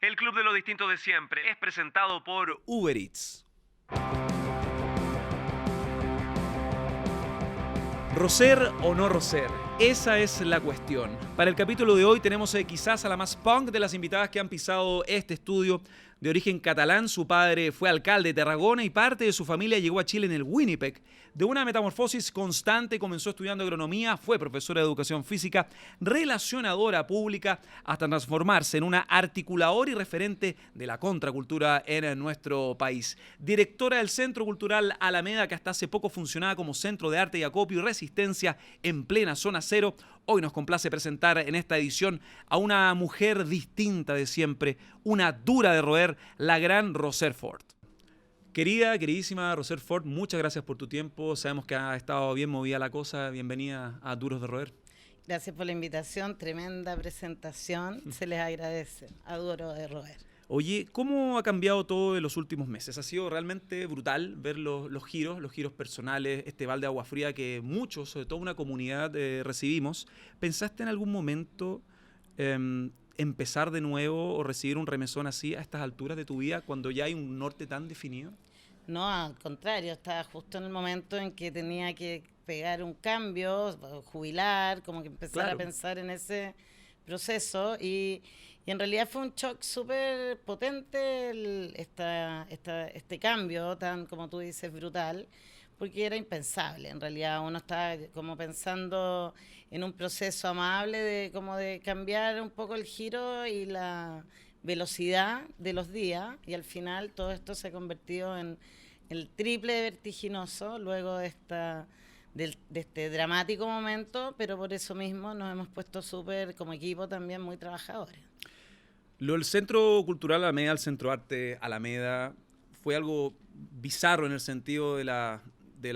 El Club de lo Distinto de Siempre es presentado por Uber Eats. ¿Roser o no roser? Esa es la cuestión. Para el capítulo de hoy tenemos quizás a la más punk de las invitadas que han pisado este estudio. De origen catalán, su padre fue alcalde de Tarragona y parte de su familia llegó a Chile en el Winnipeg. De una metamorfosis constante, comenzó estudiando agronomía, fue profesora de educación física, relacionadora pública, hasta transformarse en una articuladora y referente de la contracultura en nuestro país. Directora del Centro Cultural Alameda, que hasta hace poco funcionaba como centro de arte y acopio y resistencia en plena zona cero. Hoy nos complace presentar en esta edición a una mujer distinta de siempre, una dura de roer, la gran Roser Ford. Queridísima Roser Ford, muchas gracias por tu tiempo. Sabemos que ha estado bien movida la cosa. Bienvenida a Duros de Roer. Gracias por la invitación, tremenda presentación, se les agradece, a Duro de Roer. Oye, ¿cómo ha cambiado todo en los últimos meses? Ha sido realmente brutal ver los giros personales, este balde de agua fría que muchos, sobre todo una comunidad, recibimos. ¿Pensaste en algún momento empezar de nuevo o recibir un remesón así a estas alturas de tu vida cuando ya hay un norte tan definido? No, al contrario, estaba justo en el momento en que tenía que pegar un cambio, jubilar, como que empezar a pensar en ese proceso y en realidad fue un shock súper potente este cambio tan, como tú dices, brutal, porque era impensable. En realidad uno estaba como pensando en un proceso amable de cambiar un poco el giro y la velocidad de los días, y al final todo esto se ha convertido en el triple de vertiginoso luego de este dramático momento, pero por eso mismo nos hemos puesto súper, como equipo también, muy trabajadores. Lo del Centro Cultural Alameda, el Centro Arte Alameda, fue algo bizarro en el sentido de la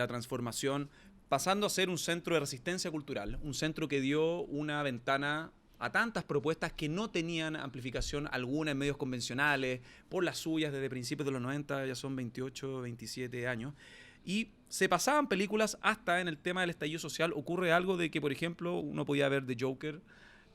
transformación, pasando a ser un centro de resistencia cultural, un centro que dio una ventana a tantas propuestas que no tenían amplificación alguna en medios convencionales, por las suyas desde principios de los 90, ya son 28, 27 años, y se pasaban películas hasta en el tema del estallido social. Ocurre algo de que, por ejemplo, uno podía ver The Joker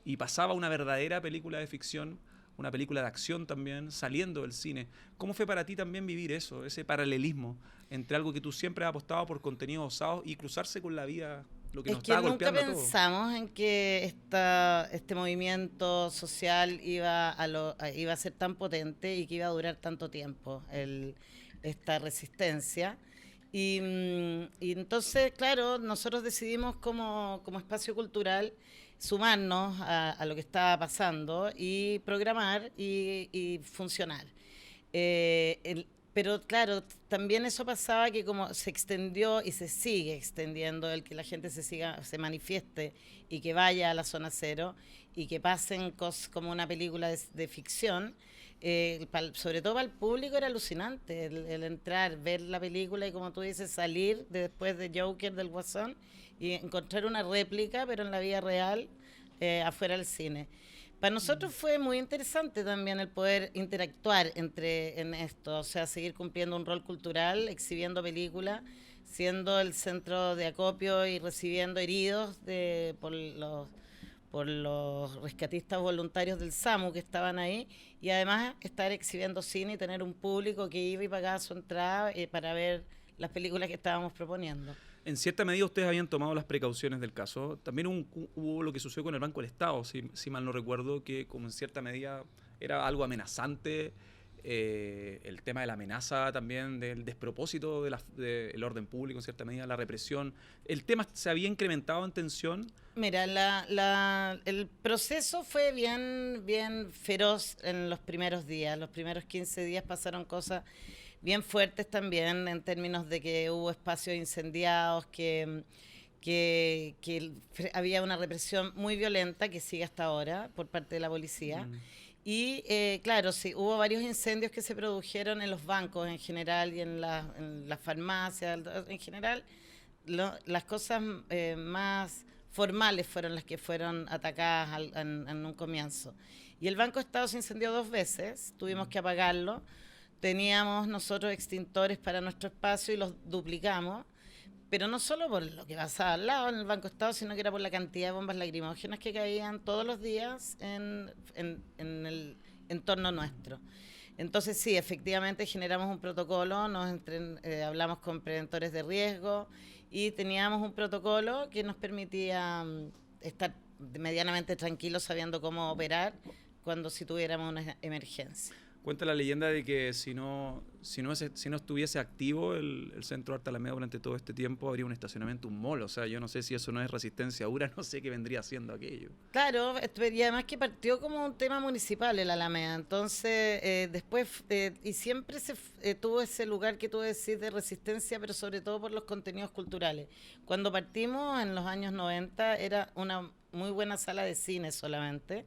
y pasaba una verdadera película de ficción, una película de acción también, saliendo del cine. ¿Cómo fue para ti también vivir eso, ese paralelismo entre algo que tú siempre has apostado por contenidos osados y cruzarse con la vida, lo que nos estaba golpeando a todos? Es que nunca pensamos en que este movimiento social iba a ser tan potente y que iba a durar tanto tiempo, esta resistencia. Y entonces, claro, nosotros decidimos como espacio cultural sumarnos a lo que estaba pasando y programar y funcionar. Pero claro, también eso pasaba que como se extendió y se sigue extendiendo el que la gente se manifieste y que vaya a la zona cero y que pasen cosas como una película de ficción, sobre todo para el público era alucinante el entrar, ver la película y, como tú dices, salir después de Joker, del Guasón, y encontrar una réplica pero en la vida real, afuera del cine. Para nosotros fue muy interesante también el poder interactuar en esto, o sea, seguir cumpliendo un rol cultural, exhibiendo películas, siendo el centro de acopio y recibiendo heridos por los rescatistas voluntarios del SAMU que estaban ahí, y además estar exhibiendo cine y tener un público que iba y pagaba su entrada para ver las películas que estábamos proponiendo. En cierta medida ustedes habían tomado las precauciones del caso. También hubo lo que sucedió con el Banco del Estado, si mal no recuerdo, que como en cierta medida era algo amenazante. El tema de la amenaza también, del despropósito del orden público, en cierta medida, la represión. ¿El tema se había incrementado en tensión? Mira, el proceso fue bien feroz en los primeros días. Los primeros 15 días pasaron cosas bien fuertes también, en términos de que hubo espacios incendiados, que había una represión muy violenta que sigue hasta ahora por parte de la policía. Y claro, sí, hubo varios incendios que se produjeron en los bancos en general y en las farmacias en general. Las cosas más formales fueron las que fueron atacadas en un comienzo. Y el Banco Estado se incendió 2 veces, tuvimos que apagarlo. Teníamos nosotros extintores para nuestro espacio y los duplicamos, pero no solo por lo que pasaba al lado en el Banco Estado, sino que era por la cantidad de bombas lacrimógenas que caían todos los días en torno nuestro. Entonces sí, efectivamente generamos un protocolo, hablamos con preventores de riesgo y teníamos un protocolo que nos permitía estar medianamente tranquilos sabiendo cómo operar si tuviéramos una emergencia. Cuenta la leyenda de que si no estuviese activo el Centro Arte Alameda durante todo este tiempo, habría un estacionamiento, un mall. O sea, yo no sé si eso no es resistencia URA, no sé qué vendría siendo aquello. Claro, y además que partió como un tema municipal el Alameda. Entonces, después, y siempre tuvo ese lugar que tú decís de resistencia, pero sobre todo por los contenidos culturales. Cuando partimos en los años 90, era una muy buena sala de cine solamente.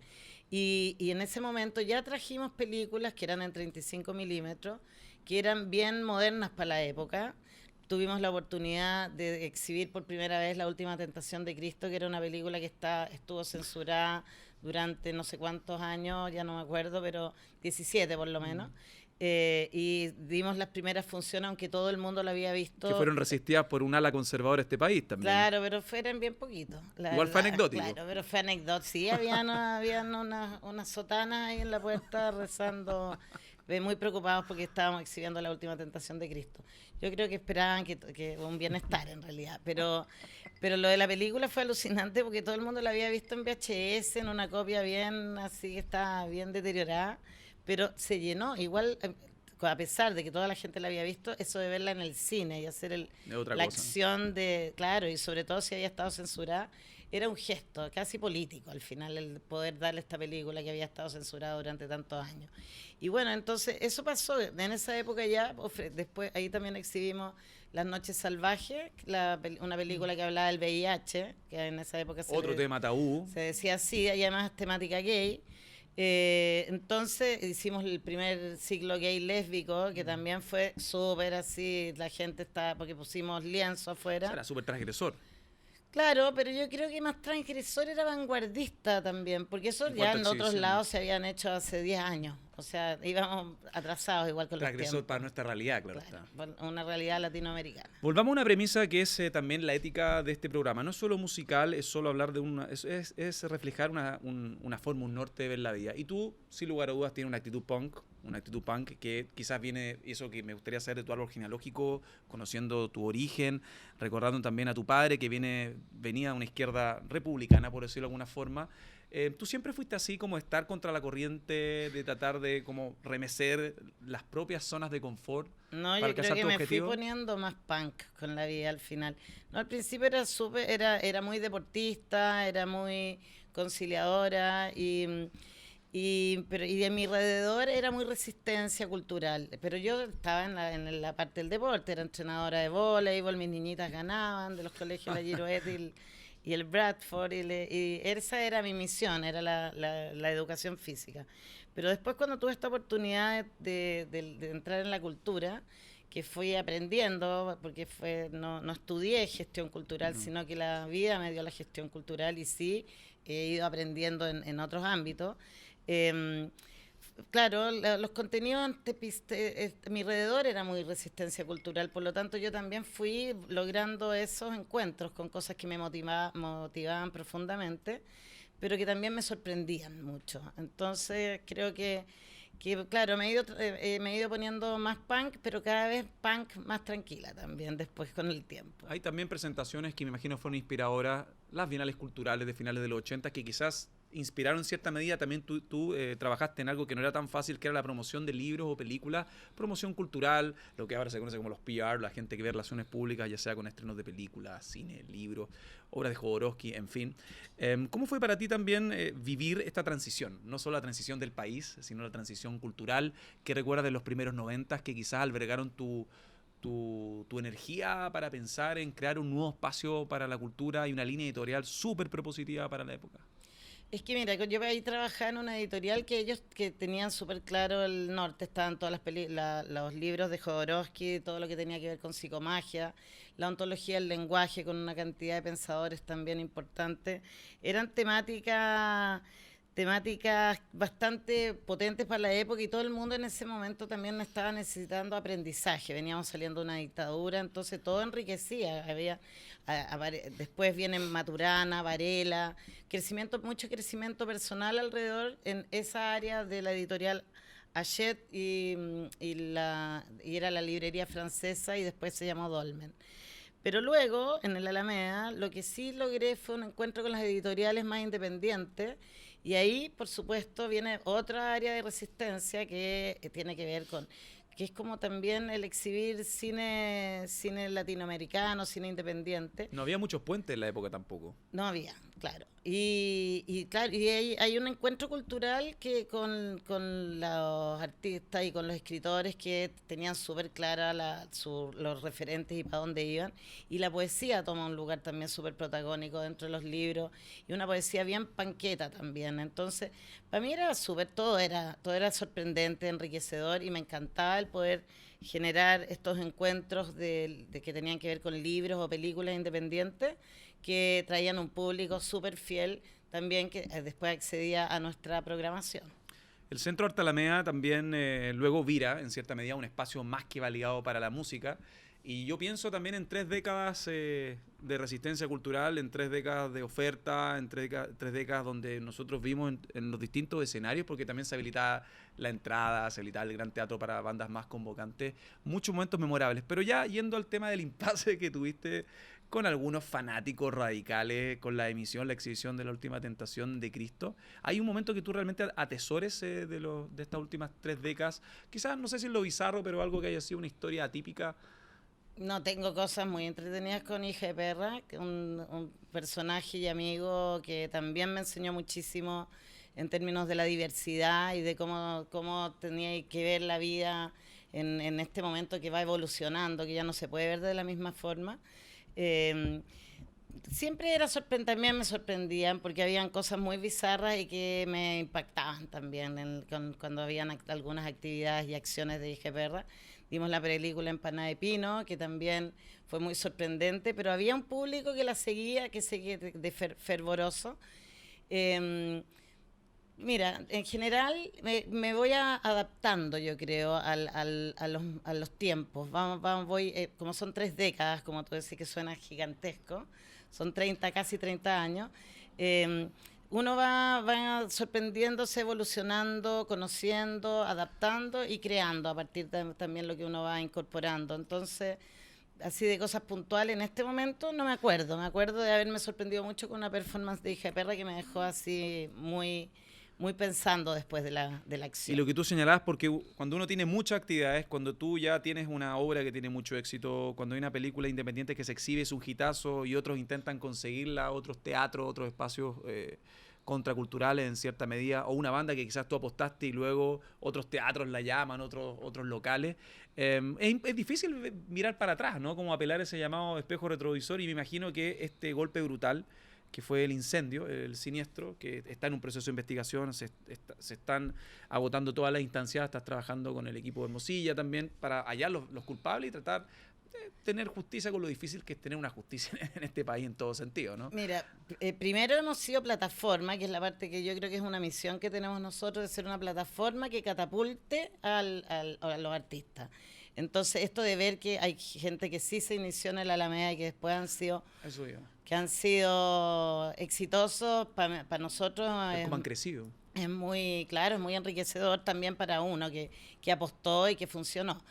Y en ese momento ya trajimos películas que eran en 35 milímetros, que eran bien modernas para la época. Tuvimos la oportunidad de exhibir por primera vez La Última Tentación de Cristo, que era una película que estuvo censurada durante no sé cuántos años, ya no me acuerdo, pero 17 por lo menos. Y dimos las primeras funciones, aunque todo el mundo la había visto. Que fueron resistidas por un ala conservadora de este país también. Claro, pero fueron bien poquitos. Igual fue anecdótico. Claro, pero fue anecdótico. Sí, habían unas sotanas ahí en la puerta rezando, muy preocupados porque estábamos exhibiendo La Última Tentación de Cristo. Yo creo que esperaban que un bienestar en realidad, pero lo de la película fue alucinante porque todo el mundo la había visto en VHS, en una copia bien así que estaba bien deteriorada. Pero se llenó, igual, a pesar de que toda la gente la había visto, eso de verla en el cine y hacer la acción claro, y sobre todo si había estado censurada, era un gesto casi político al final, el poder darle esta película que había estado censurada durante tantos años. Y bueno, entonces eso pasó, en esa época ya, después ahí también exhibimos Las Noches Salvajes, una película que hablaba del VIH, que en esa época tema tabú. Se decía así, y además temática gay. Entonces hicimos el primer ciclo gay lésbico, que también fue súper así, la gente está, porque pusimos lienzo afuera. Era súper transgresor. Claro, pero yo creo que más transgresor era vanguardista también, porque eso ya en otros lados se habían hecho hace 10 años. O sea, íbamos atrasados igual con los tiempos. Transgresor para nuestra realidad, claro está. Una realidad latinoamericana. Volvamos a una premisa que es también la ética de este programa. No es solo musical, es solo hablar de es reflejar una forma, un norte de ver la vida. Y tú, sin lugar a dudas, tienes una actitud punk que quizás viene, eso que me gustaría saber de tu árbol genealógico, conociendo tu origen, recordando también a tu padre que venía de una izquierda republicana, por decirlo de alguna forma. ¿Tú siempre fuiste así, como estar contra la corriente, de tratar de como remecer las propias zonas de confort? No, yo creo que me fui poniendo más punk con la vida al final. No, al principio era muy deportista, era muy conciliadora y de mi alrededor era muy resistencia cultural. Pero yo estaba en la parte del deporte, era entrenadora de voleibol, mis niñitas ganaban de los colegios La Giroette y el Bradford, y esa era mi misión, era la educación física. Pero después, cuando tuve esta oportunidad de entrar en la cultura, que fui aprendiendo, porque no estudié gestión cultural, sino que la vida me dio la gestión cultural, y sí he ido aprendiendo en otros ámbitos. Claro, los contenidos mi alrededor era muy resistencia cultural, por lo tanto yo también fui logrando esos encuentros con cosas que me motivaban profundamente, pero que también me sorprendían mucho. Entonces creo que claro, me he ido poniendo más punk, pero cada vez punk más tranquila también después con el tiempo. Hay también presentaciones que me imagino fueron inspiradoras, las bienales culturales de finales de los 80, que quizás inspiraron en cierta medida. También tú trabajaste en algo que no era tan fácil, que era la promoción de libros o películas, promoción cultural, lo que ahora se conoce como los PR, la gente que ve relaciones públicas, ya sea con estrenos de películas, cine, libros, obras de Jodorowsky, en fin. ¿Cómo fue para ti también vivir esta transición? No solo la transición del país, sino la transición cultural, que recuerdas de los primeros 90, que quizás albergaron tu energía para pensar en crear un nuevo espacio para la cultura y una línea editorial súper propositiva para la época? Es que mira, yo ahí trabajaba en una editorial que ellos que tenían súper claro el norte, estaban todas los libros de Jodorowsky, todo lo que tenía que ver con psicomagia, la ontología del lenguaje, con una cantidad de pensadores también importantes. Eran temáticas temáticas bastante potentes para la época y todo el mundo en ese momento también estaba necesitando aprendizaje. Veníamos saliendo de una dictadura, entonces todo enriquecía. Después vienen Maturana, Varela, mucho crecimiento personal alrededor en esa área de la editorial Hachette y era la librería francesa y después se llamó Dolmen. Pero luego, en el Alameda, lo que sí logré fue un encuentro con las editoriales más independientes y ahí, por supuesto, viene otra área de resistencia que tiene que ver que es como también el exhibir cine latinoamericano, cine independiente. No había muchos puentes en la época tampoco. No había, claro. Y hay un encuentro cultural que con los artistas y con los escritores que tenían súper clara los referentes y para dónde iban. Y la poesía toma un lugar también súper protagónico dentro de los libros y una poesía bien panqueta también. Entonces, para mí era todo era sorprendente, enriquecedor y me encantaba el poder generar estos encuentros de que tenían que ver con libros o películas independientes que traían un público súper fiel también que después accedía a nuestra programación. El Centro Arte Alameda también luego vira, en cierta medida, un espacio más que validado para la música. Y yo pienso también en 3 décadas de resistencia cultural, en 3 décadas de oferta, en 3 décadas donde nosotros vimos en los distintos escenarios, porque también se habilitaba la entrada, se habilitaba el Gran Teatro para bandas más convocantes, muchos momentos memorables. Pero ya yendo al tema del impasse que tuviste con algunos fanáticos radicales, con la exhibición de La Última Tentación de Cristo, ¿hay un momento que tú realmente atesores de estas últimas 3 décadas? Quizás, no sé si es lo bizarro, pero algo que haya sido una historia atípica. No, tengo cosas muy entretenidas con Hija de Perra, un personaje y amigo que también me enseñó muchísimo en términos de la diversidad y de cómo tenía que ver la vida en este momento que va evolucionando, que ya no se puede ver de la misma forma. Siempre también me sorprendían porque habían cosas muy bizarras y que me impactaban también cuando habían algunas actividades y acciones de Hija de Perra. Vimos la película Empanada de Pino, que también fue muy sorprendente, pero había un público que la seguía, que seguía fervoroso. Mira, en general me voy adaptando, yo creo, a los tiempos. Como son 3 décadas, como tú decís, que suena gigantesco, son casi 30 años. Uno va sorprendiéndose, evolucionando, conociendo, adaptando y creando a partir de también lo que uno va incorporando. Entonces, así de cosas puntuales, en este momento no me acuerdo. Me acuerdo de haberme sorprendido mucho con una performance de Hija de Perra que me dejó así muy pensando después de la acción. Y lo que tú señalabas, porque cuando uno tiene muchas actividades, cuando tú ya tienes una obra que tiene mucho éxito, cuando hay una película independiente que se exhibe, es un hitazo y otros intentan conseguirla, otros teatros, otros espacios contraculturales en cierta medida, o una banda que quizás tú apostaste y luego otros teatros la llaman, otros locales. Es difícil mirar para atrás, ¿no? Como apelar ese llamado espejo retrovisor, y me imagino que este golpe brutal que fue el incendio, el siniestro, que está en un proceso de investigación, se están agotando todas las instancias, estás trabajando con el equipo de Hermosilla también para hallar los culpables y tratar de tener justicia con lo difícil que es tener una justicia en este país en todo sentido, ¿no? Mira, primero hemos sido plataforma, que es la parte que yo creo que es una misión que tenemos nosotros, de ser una plataforma que catapulte a los artistas. Entonces, esto de ver que hay gente que sí se inició en el Alameda y que después han sido exitosos, para nosotros ¿Cómo han crecido? Es muy, claro, es muy enriquecedor también para uno que apostó y que funcionó.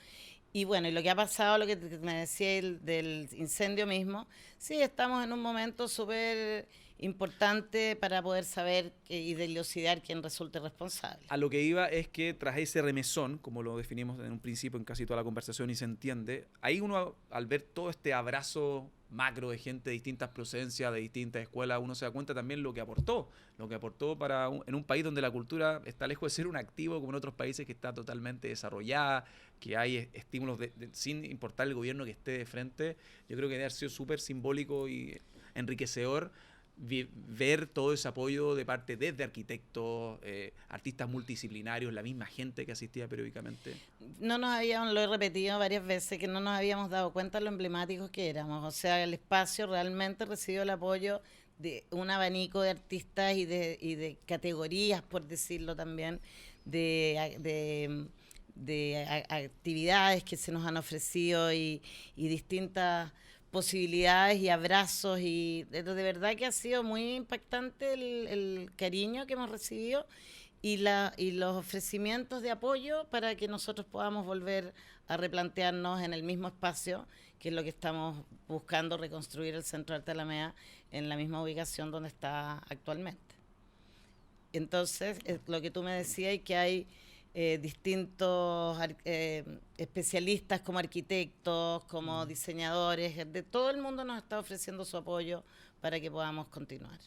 Y bueno, y lo que ha pasado, lo que me decía del incendio mismo, sí, estamos en un momento súper importante para poder saber y dilucidar quién resulte responsable. A lo que iba es que tras ese remesón, como lo definimos en un principio en casi toda la conversación y se entiende, ahí uno al ver todo este abrazo macro de gente de distintas procedencias, de distintas escuelas, uno se da cuenta también lo que aportó en un país donde la cultura está lejos de ser un activo como en otros países, que está totalmente desarrollada, que hay estímulos sin importar el gobierno que esté de frente. Yo creo que debe haber sido súper simbólico y enriquecedor ver todo ese apoyo de parte desde arquitectos, artistas multidisciplinarios, la misma gente que asistía periódicamente. Lo he repetido varias veces, que no nos habíamos dado cuenta de lo emblemáticos que éramos. O sea, el espacio realmente recibió el apoyo de un abanico de artistas y de categorías, por decirlo también, de actividades que se nos han ofrecido y distintas posibilidades y abrazos y de verdad que ha sido muy impactante el cariño que hemos recibido y los ofrecimientos de apoyo para que nosotros podamos volver a replantearnos en el mismo espacio, que es lo que estamos buscando, reconstruir el Centro de Arte Alameda en la misma ubicación donde está actualmente. Entonces, lo que tú me decías es que hay distintos especialistas como arquitectos, como diseñadores, de todo el mundo nos está ofreciendo su apoyo para que podamos continuar.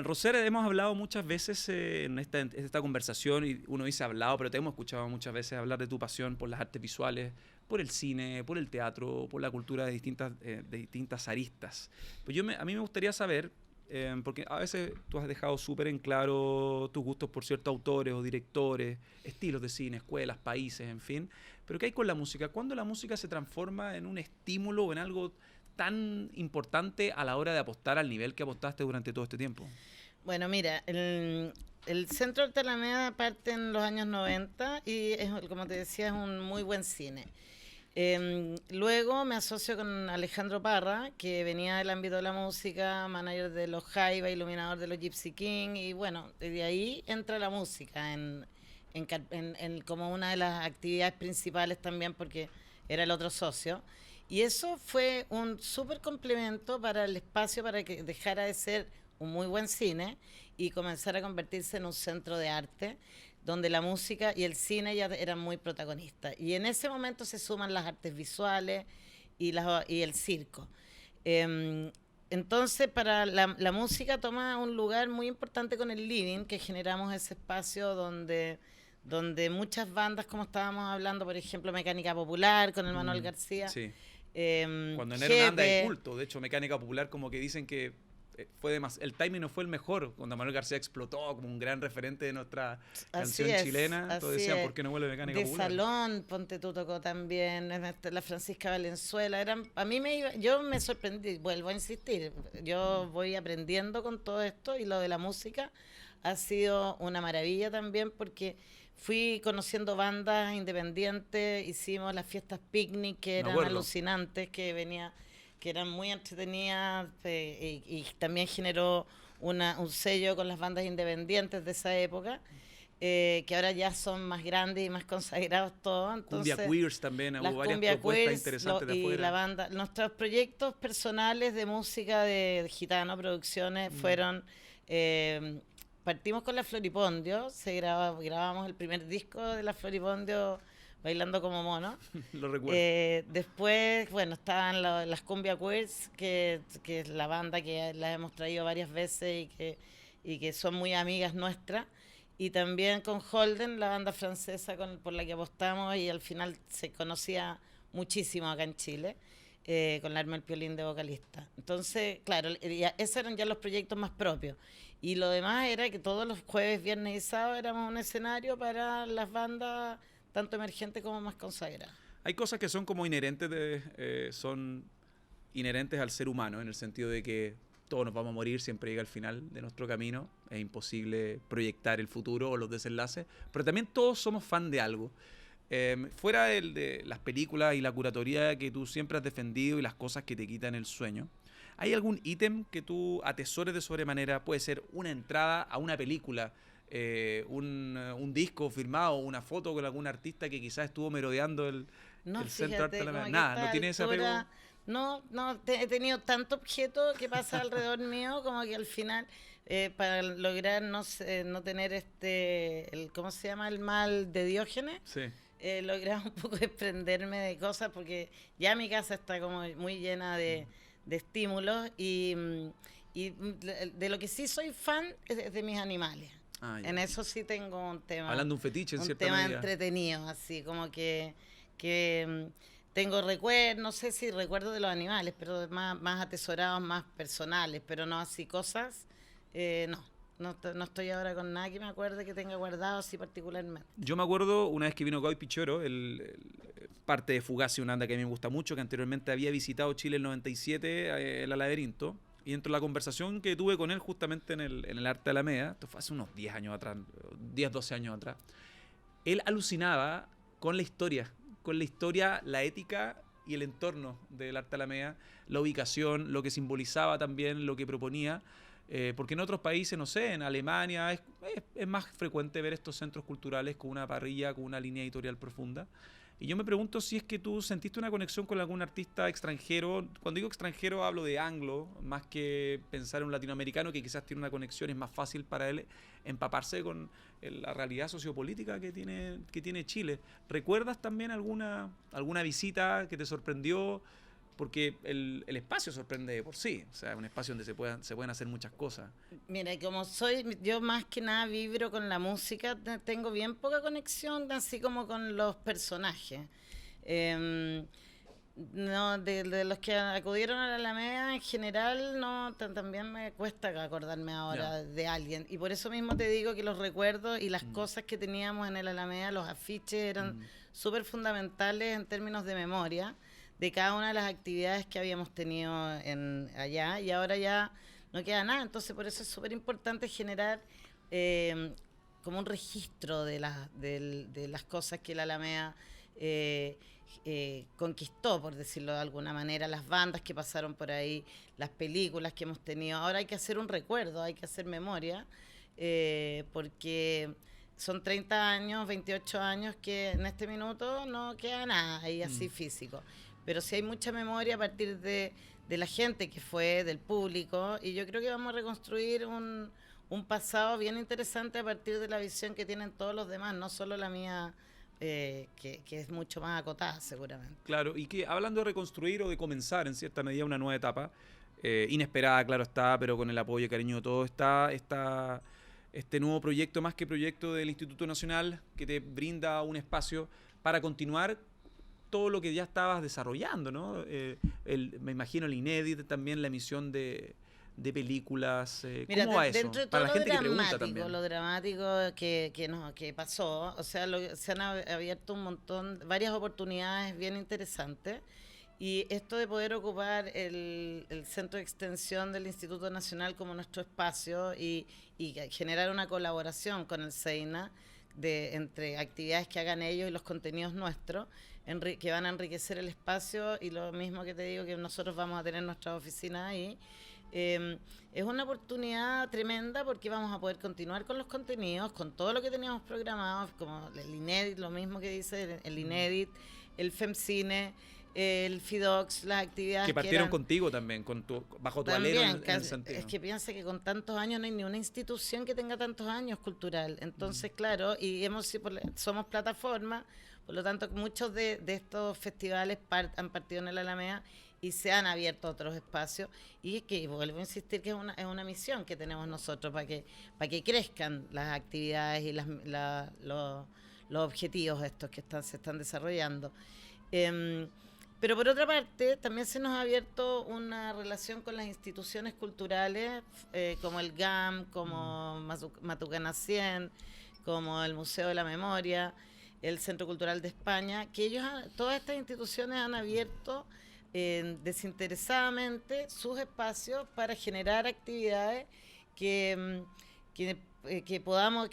Roser, hemos hablado muchas veces en esta conversación, y uno dice hablado, pero te hemos escuchado muchas veces hablar de tu pasión por las artes visuales, por el cine, por el teatro, por la cultura de distintas aristas. Pues a mí me gustaría saber, porque a veces tú has dejado súper en claro tus gustos por ciertos autores o directores, estilos de cine, escuelas, países, en fin. Pero ¿qué hay con la música? ¿Cuándo la música se transforma en un estímulo o en algo tan importante a la hora de apostar al nivel que apostaste durante todo este tiempo? Bueno, mira, el Centro de Arte Alameda parte en los años 90 y, como te decía, es un muy buen cine. Luego me asocio con Alejandro Parra, que venía del ámbito de la música, manager de los Jaiba, iluminador de los Gypsy King, y bueno, de ahí entra la música como una de las actividades principales también, porque era el otro socio. Y eso fue un súper complemento para el espacio, para que dejara de ser un muy buen cine y comenzara a convertirse en un centro de arte, donde la música y el cine ya eran muy protagonistas. Y en ese momento se suman las artes visuales y el circo. Entonces, para la música toma un lugar muy importante con el living, que generamos ese espacio donde muchas bandas, como estábamos hablando, por ejemplo, Mecánica Popular, con el Manuel García. Sí. Cuando no era una banda de culto, de hecho, Mecánica Popular, como que dicen que el timing no fue el mejor, cuando Manuel García explotó como un gran referente de nuestra canción chilena. Todos decían, ¿por qué no vuelve Mecánica Popular? De Salón, ponte tú, tocó también, la Francisca Valenzuela. Yo me sorprendí, vuelvo a insistir, yo voy aprendiendo con todo esto, y lo de la música ha sido una maravilla también, porque fui conociendo bandas independientes, hicimos las fiestas picnic que eran alucinantes, que eran muy entretenidas, y también generó un sello con las bandas independientes de esa época, que ahora ya son más grandes y más consagrados todos. Entonces, Cumbia Queers también, hubo varias propuestas interesantes de afuera. Y la banda, nuestros proyectos personales de música de Gitano Producciones fueron... partimos con la Floripondio, grabamos el primer disco de la Floripondio, Bailando como Mono. Lo recuerdo. Después, bueno, estaban las Cumbia Queers, que es la banda que las hemos traído varias veces y que son muy amigas nuestras. Y también con Holden, la banda francesa por la que apostamos, y al final se conocía muchísimo acá en Chile, con la Arma El Piolín de vocalista. Entonces, claro, esos eran ya los proyectos más propios. Y lo demás era que todos los jueves, viernes y sábados éramos un escenario para las bandas, tanto emergentes como más consagradas. Hay cosas que son como son inherentes al ser humano, en el sentido de que todos nos vamos a morir, siempre llega al final de nuestro camino, es imposible proyectar el futuro o los desenlaces, pero también todos somos fan de algo. Fuera de las películas y la curatoría que tú siempre has defendido y las cosas que te quitan el sueño, ¿hay algún ítem que tú atesores de sobremanera? Puede ser una entrada a una película, un disco firmado, una foto con algún artista que quizás estuvo merodeando el Centro Arte Alameda. Nada, no tiene ese apego. No, he tenido tanto objeto que pasa alrededor mío, como que al final, para lograr no tener ¿cómo se llama? El mal de Diógenes. Sí. Lograr un poco desprenderme de cosas, porque ya mi casa está como muy llena de estímulos, y de lo que sí soy fan es de mis animales. En eso sí tengo un tema. Hablando de un fetiche, en cierta medida. Un medida. tema entretenido, así como que tengo recuerdos, no sé si recuerdo de los animales, pero más atesorados, más personales, pero no así cosas, no estoy ahora con nada que me acuerde que tenga guardado así particularmente. Yo me acuerdo una vez que vino Gaby Pichoro, parte de Fugazi, una banda que a mí me gusta mucho, que anteriormente había visitado Chile en el 97, el Laberinto, Y dentro de la conversación que tuve con él justamente en el Arte de Alameda, esto fue hace unos 10 años atrás, 10, 12 años atrás, él alucinaba con la historia, la ética y el entorno del Arte de Alameda, la ubicación, lo que simbolizaba también, lo que proponía, porque en otros países, no sé, en Alemania es más frecuente ver estos centros culturales con una parrilla, con una línea editorial profunda. Y yo me pregunto si es que tú sentiste una conexión con algún artista extranjero. Cuando digo extranjero hablo de anglo, más que pensar en un latinoamericano que quizás tiene una conexión, es más fácil para él empaparse con la realidad sociopolítica que tiene Chile. ¿Recuerdas también alguna visita que te sorprendió? Porque el espacio sorprende de por sí, o sea, es un espacio donde se pueden hacer muchas cosas. Mira, como yo más que nada vibro con la música, tengo bien poca conexión, así como con los personajes. No, de los que acudieron a la Alameda en general, no, también me cuesta acordarme ahora de alguien. Y por eso mismo te digo que los recuerdos y las cosas que teníamos en el Alameda, los afiches, eran súper fundamentales en términos de memoria de cada una de las actividades que habíamos tenido allá, y ahora ya no queda nada. Entonces por eso es súper importante generar como un registro de las cosas que la Alameda conquistó, por decirlo de alguna manera, las bandas que pasaron por ahí, las películas que hemos tenido. Ahora hay que hacer un recuerdo, hay que hacer memoria, porque son 30 años, 28 años que en este minuto no queda nada ahí así físico. Pero sí hay mucha memoria a partir de la gente que fue, del público, y yo creo que vamos a reconstruir un pasado bien interesante a partir de la visión que tienen todos los demás, no solo la mía, que es mucho más acotada seguramente. Claro, y que hablando de reconstruir o de comenzar en cierta medida una nueva etapa, inesperada, claro está, pero con el apoyo y cariño de todo, está este nuevo proyecto, más que proyecto del Instituto Nacional, que te brinda un espacio para continuar todo lo que ya estabas desarrollando, ¿no? Me imagino el inédit, también la emisión de películas. Mira, ¿Cómo va eso? dentro de todo para la gente que pregunta también. lo dramático que pasó, o sea, se han abierto varias oportunidades bien interesantes, y esto de poder ocupar el centro de extensión del Instituto Nacional como nuestro espacio y generar una colaboración con el SEINA entre actividades que hagan ellos y los contenidos nuestros, que van a enriquecer el espacio, y lo mismo que te digo que nosotros vamos a tener nuestras oficinas ahí. Es una oportunidad tremenda porque vamos a poder continuar con los contenidos, con todo lo que teníamos programado, como el inédit, lo mismo que dice el inédit, el FEMCINE, el FIDOX, las actividades que partieron contigo también, bajo tu alero en el sentido. Es que piensa que con tantos años no hay ni una institución que tenga tantos años cultural. Entonces, claro, y somos plataforma, por lo tanto, muchos de estos festivales han partido en el Alameda y se han abierto otros espacios, y que vuelvo a insistir que es una misión que tenemos nosotros para que crezcan las actividades y los objetivos estos que se están desarrollando. Pero por otra parte, también se nos ha abierto una relación con las instituciones culturales, como el GAM, como Matucana 100, como el Museo de la Memoria, el Centro Cultural de España, que todas estas instituciones han abierto desinteresadamente sus espacios para generar actividades que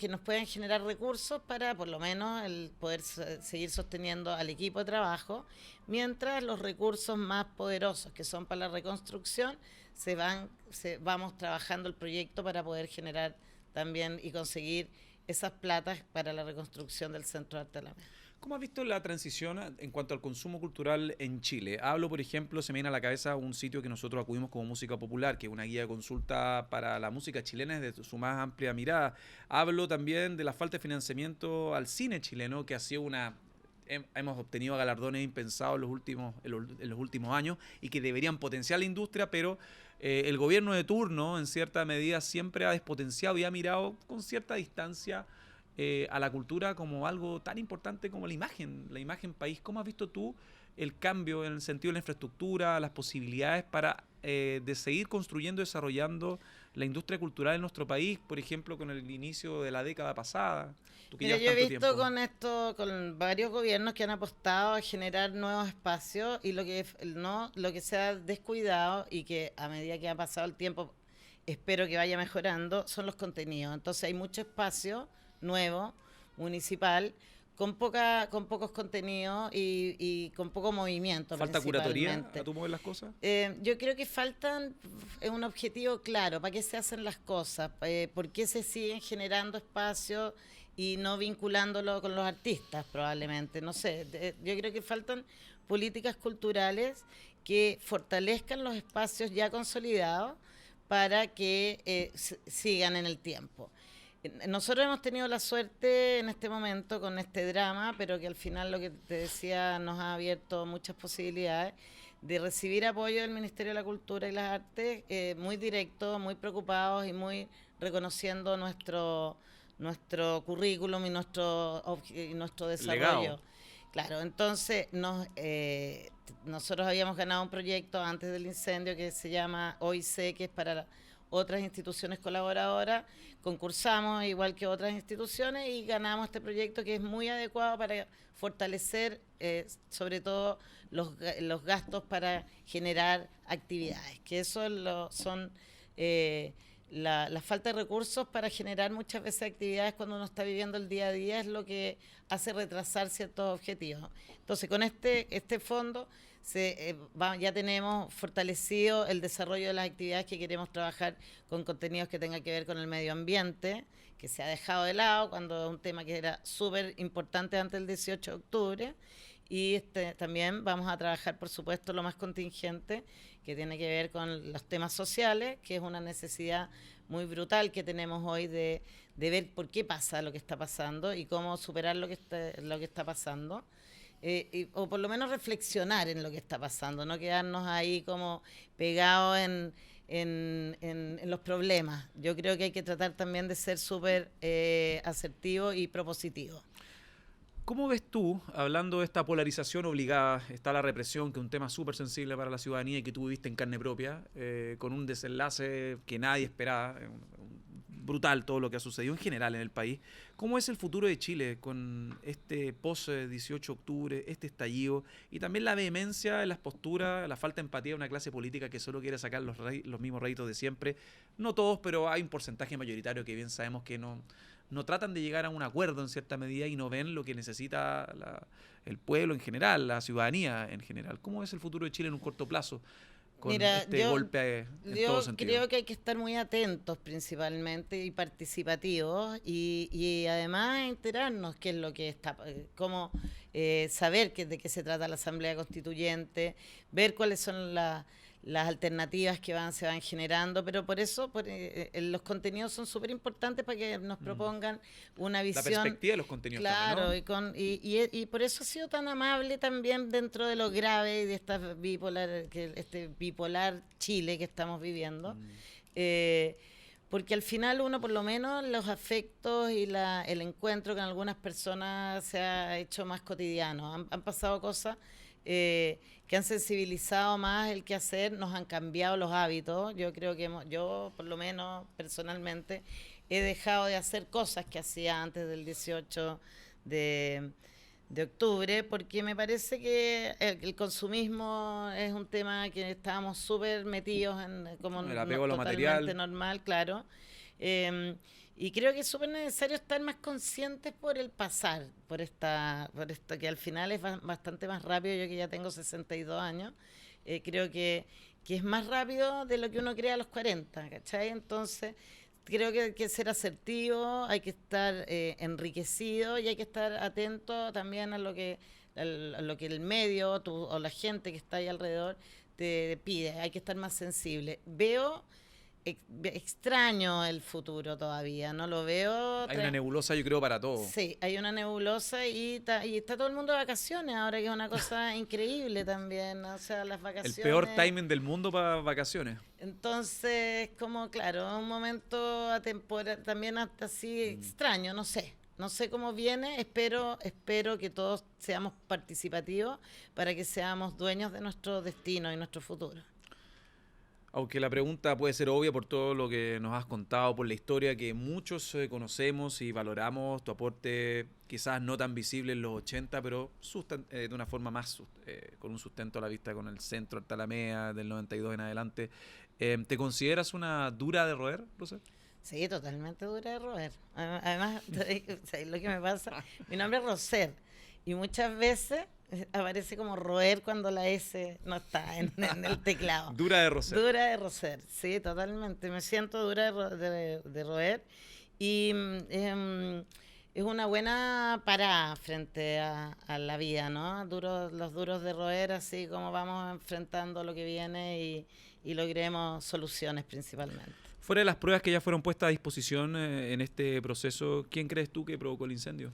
nos puedan generar recursos para por lo menos el poder seguir sosteniendo al equipo de trabajo, mientras los recursos más poderosos, que son para la reconstrucción, vamos trabajando el proyecto para poder generar también y conseguir esas platas para la reconstrucción del Centro de Arte Alameda. ¿Cómo has visto la transición en cuanto al consumo cultural en Chile? Hablo, por ejemplo, se me viene a la cabeza un sitio que nosotros acudimos como Música Popular, que es una guía de consulta para la música chilena desde su más amplia mirada. Hablo también de la falta de financiamiento al cine chileno, que ha sido hemos obtenido galardones impensados en los últimos años y que deberían potenciar la industria, pero el gobierno de turno, en cierta medida, siempre ha despotenciado y ha mirado con cierta distancia a la cultura como algo tan importante como la imagen país. ¿Cómo has visto tú el cambio en el sentido de la infraestructura, las posibilidades para de seguir construyendo y desarrollando la industria cultural en nuestro país, por ejemplo, con el inicio de la década pasada? Tú que Mira, llevas yo he tanto visto tiempo. con varios gobiernos que han apostado a generar nuevos espacios y lo que se ha descuidado y que a medida que ha pasado el tiempo espero que vaya mejorando son los contenidos. Entonces hay mucho espacio nuevo, municipal, con pocos contenidos y con poco movimiento ¿Falta curatoría principalmente. a tu mover las cosas? Yo creo que faltan un objetivo claro, ¿para qué se hacen las cosas? ¿Por qué se siguen generando espacios y no vinculándolo con los artistas probablemente? No sé, yo creo que faltan políticas culturales que fortalezcan los espacios ya consolidados para que sigan en el tiempo. Nosotros hemos tenido la suerte en este momento con este drama, pero que al final lo que te decía nos ha abierto muchas posibilidades de recibir apoyo del Ministerio de la Cultura y las Artes, muy directo, muy preocupados y muy reconociendo nuestro currículum y nuestro desarrollo. Legado. Claro, entonces nosotros habíamos ganado un proyecto antes del incendio que se llama OIC, que es para otras instituciones colaboradoras. Concursamos igual que otras instituciones y ganamos este proyecto que es muy adecuado para fortalecer sobre todo los gastos para generar actividades, que eso son la falta de recursos para generar muchas veces actividades cuando uno está viviendo el día a día es lo que hace retrasar ciertos objetivos. Entonces, con este fondo ya tenemos fortalecido el desarrollo de las actividades que queremos trabajar con contenidos que tengan que ver con el medio ambiente, que se ha dejado de lado cuando es un tema que era súper importante antes del 18 de octubre. Y también vamos a trabajar, por supuesto, lo más contingente, que tiene que ver con los temas sociales, que es una necesidad muy brutal que tenemos hoy de ver por qué pasa lo que está pasando y cómo superar lo que está pasando. O por lo menos reflexionar en lo que está pasando, no quedarnos ahí como pegados en los problemas. Yo creo que hay que tratar también de ser súper asertivo y propositivo. ¿Cómo ves tú, hablando de esta polarización obligada, está la represión, que es un tema súper sensible para la ciudadanía y que tú viviste en carne propia, con un desenlace que nadie esperaba, brutal todo lo que ha sucedido en general en el país? ¿Cómo es el futuro de Chile con este post-18 de octubre, este estallido y también la vehemencia en las posturas, la falta de empatía de una clase política que solo quiere sacar los mismos réditos de siempre? No todos, pero hay un porcentaje mayoritario que bien sabemos que no tratan de llegar a un acuerdo en cierta medida y no ven lo que necesita el pueblo en general, la ciudadanía en general. ¿Cómo es el futuro de Chile en un corto plazo con este golpe en todo sentido? Yo creo que hay que estar muy atentos principalmente y participativos y además enterarnos qué es lo que está, cómo saber de qué se trata la Asamblea Constituyente, ver cuáles son las alternativas que se van generando, pero por eso los contenidos son súper importantes para que nos propongan una visión. La perspectiva de los contenidos. Claro, también, ¿no? y por eso ha sido tan amable también dentro de lo grave y de este bipolar Chile que estamos viviendo. Porque al final uno, por lo menos, los afectos y el encuentro con algunas personas se ha hecho más cotidiano. Han pasado cosas que han sensibilizado más el quehacer, nos han cambiado los hábitos. Yo creo que yo, por lo menos personalmente, he dejado de hacer cosas que hacía antes del 18 de octubre, porque me parece que el consumismo es un tema que estábamos súper metidos en, como el apego a lo totalmente material. normal, claro. Y creo que es súper necesario estar más conscientes por el pasar, por esto que al final es bastante más rápido. Yo que ya tengo 62 años, creo que es más rápido de lo que uno cree a los 40, ¿cachai? Entonces, creo que hay que ser asertivo, hay que estar enriquecido y hay que estar atento también a lo que el medio o la gente que está ahí alrededor te pide. Hay que estar más sensible. Extraño el futuro todavía, no lo veo. Hay una nebulosa, yo creo, para todo. Sí, hay una nebulosa y está todo el mundo de vacaciones ahora, que es una cosa increíble también, o sea, las vacaciones. El peor timing del mundo para vacaciones. Entonces, como claro, un momento atemporal, también hasta así extraño, no sé cómo viene, espero que todos seamos participativos para que seamos dueños de nuestro destino y nuestro futuro. Aunque la pregunta puede ser obvia por todo lo que nos has contado, por la historia que muchos conocemos y valoramos, tu aporte quizás no tan visible en los 80, pero de una forma más con un sustento a la vista con el centro Alta Alameda del 92 en adelante. ¿Te consideras una dura de roer, Roser? Sí, totalmente dura de roer. Además, ¿sabes lo que me pasa? Mi nombre es Roser y muchas veces aparece como roer cuando la S no está en el teclado. Dura de roser. Dura de roer, sí, totalmente. Me siento dura de roer y es una buena parada frente a la vida, ¿no? Los duros de roer, así como vamos enfrentando lo que viene y logremos soluciones principalmente. Fuera de las pruebas que ya fueron puestas a disposición en este proceso, ¿quién crees tú que provocó el incendio?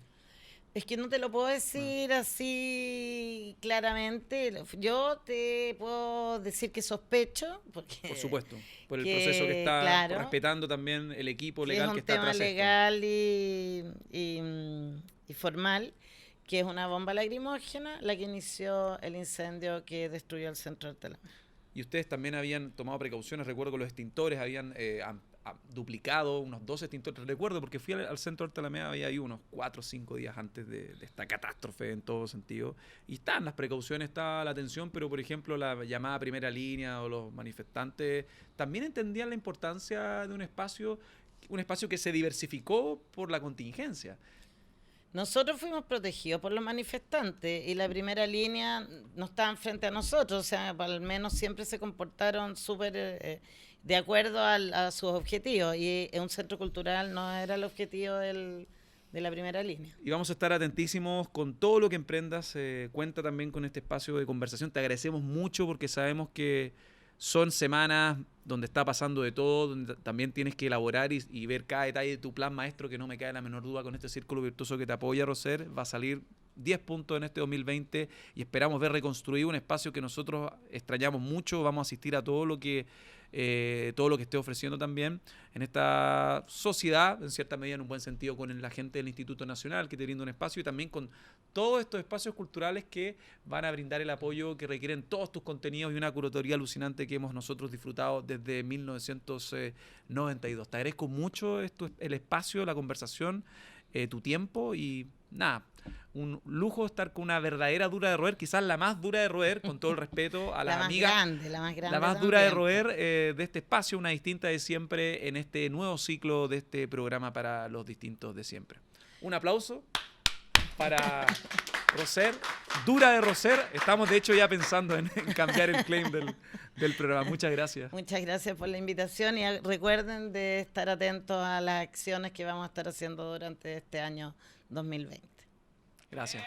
Es que no te lo puedo decir así claramente. Yo te puedo decir que sospecho, porque por supuesto, por el proceso que está, claro, respetando también el equipo legal que está atrás. Es un tema legal y formal, que es una bomba lacrimógena la que inició el incendio que destruyó el centro del Alameda. Y ustedes también habían tomado precauciones, recuerdo que los extintores habían duplicado unos 2 extintores, recuerdo porque fui al centro de Alta Alameda, había ahí unos 4 o 5 días antes de esta catástrofe en todo sentido, y están las precauciones, está la atención, pero por ejemplo la llamada primera línea o los manifestantes también entendían la importancia de un espacio que se diversificó por la contingencia. Nosotros fuimos protegidos por los manifestantes y la primera línea no estaban frente a nosotros, o sea, al menos siempre se comportaron súper de acuerdo a sus objetivos, y un centro cultural no era el objetivo de la primera línea. Y vamos a estar atentísimos con todo lo que emprendas. Cuenta también con este espacio de conversación. Te agradecemos mucho porque sabemos que son semanas donde está pasando de todo, donde también tienes que elaborar y ver cada detalle de tu plan maestro, que no me cae la menor duda con este círculo virtuoso que te apoya, Roser. Va a salir 10 puntos en este 2020 y esperamos ver reconstruido un espacio que nosotros extrañamos mucho. Vamos a asistir a todo lo que esté ofreciendo también en esta sociedad, en cierta medida en un buen sentido, con la gente del Instituto Nacional que te brinda un espacio, y también con todos estos espacios culturales que van a brindar el apoyo que requieren todos tus contenidos y una curatoría alucinante que hemos nosotros disfrutado desde 1992. Te agradezco mucho el espacio, la conversación, tu tiempo, y nada, un lujo estar con una verdadera dura de roer, quizás la más dura de roer, con todo el respeto a la amiga, la más grande, la más dura de roer de este espacio, una distinta de siempre en este nuevo ciclo de este programa para los distintos de siempre. Un aplauso para Roser, dura de Roser. Estamos de hecho ya pensando en cambiar el claim del programa. Muchas gracias. Muchas gracias por la invitación y recuerden de estar atentos a las acciones que vamos a estar haciendo durante este año 2020. Gracias.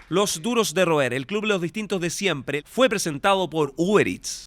Los duros de roer, el club de los distintos de siempre, fue presentado por Uber Eats.